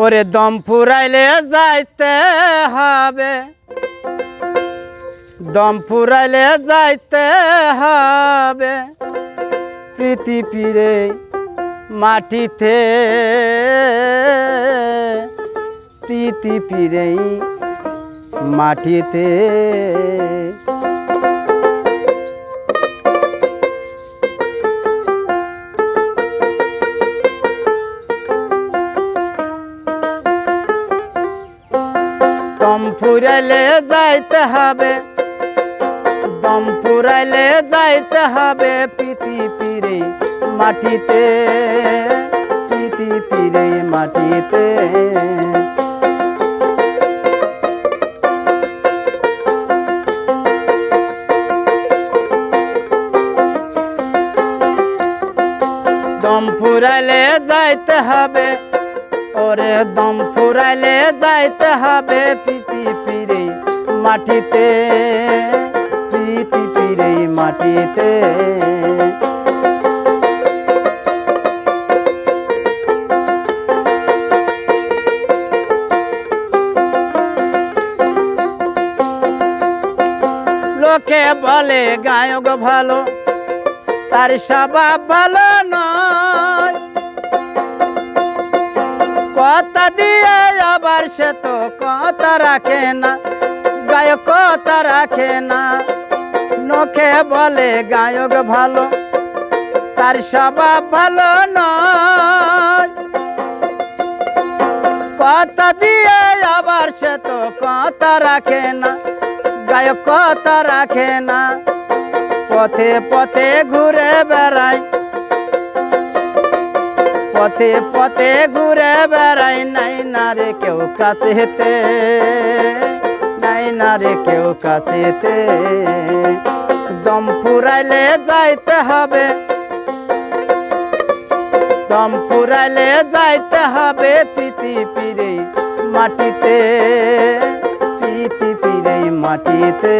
ওরে দম ফুরাইলে যাইতে হবে, দম ফুরাইলে যাইতে হবে পৃথিবীর মাটিতে, পৃথিবীর মাটিতে। দম ফুরাইলে যাইতে হবে, দম ফুরাইলে যাইতে হবে পৃথিবীর মাটিতে, পৃথিবীর মাটিতে। দম ফুরাইলে যাইতে হবে, ওরে দম ফুরাইলে যাইতে হবে পৃথিবীর মাটিতে, পৃথিবীর মাটিতে। লোকে বলে গায়ক ভালো, তার স্বভাব ভালো নয়, কথা দিয়ে আবার সে তো কথা রাখে না, গায়ক কথা রাখে না। লোকে বলে গায়ক ভালো, তার স্বভাব ভালো নয়, কথা দিয়ে আবার সে তো কথা রাখে না, গায়ক কথা রাখে না। পথে পথে ঘুরে বেড়ায়, পথে পথে ঘুরে বেড়াই, নাই না রে কেউ কাছেতে, নাই না রে কেউ কাছেতে। দম ফুরাইলে যাইতে হবে, দম ফুরাইলে যাইতে হবে পৃথিবীর মাটিতে, পৃথিবীর মাটিতে।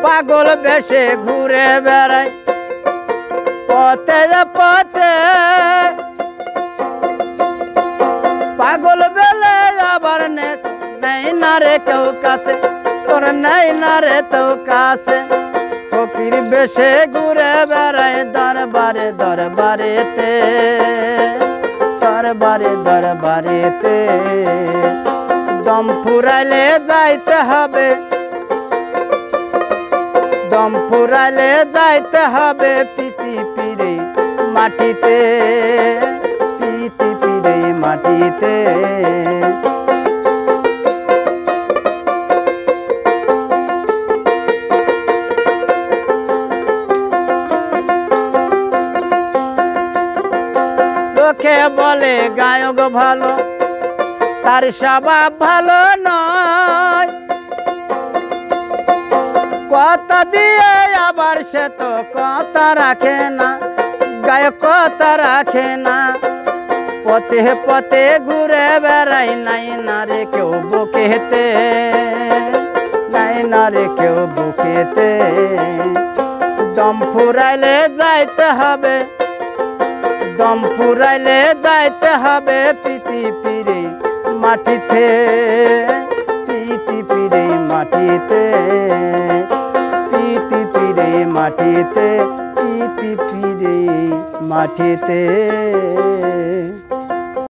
পাগল বেশে ঘুরে বেড়াই পথে পথে, পাগল বেলে আবার নেই না রে কেউ কাছে, তোর নেই না রে তো কাছে। ফকির বেশে ঘুরে বেড়াই দরবারে দরবারেতে, দরবারে দরবারেতে। দম ফুরাইলে যাইতে হবে, দম ফুরাইলে যাইতে হবে পৃথিবীর মাটিতে, পৃথিবীর মাটিতে। লোকে বলে গায়ক ভালো, তার স্বভাব ভালো নয়, কথা দিয়ে আবার সে তো কথা রাখে না, গায়ক কথা রাখে না। পথে পথে ঘুরে বেড়াই, নাই না রে কেউ বুকেতে, নাই না রে কেউ বুকেতে। দম ফুরাইলে যাইতে হবে, দম ফুরাইলে যাইতে হবে পৃথিবীর মাটিতে, পৃথিবীর মাটিতে, পৃথিবীর মাটিতে, পৃথিবীর মাটিতে।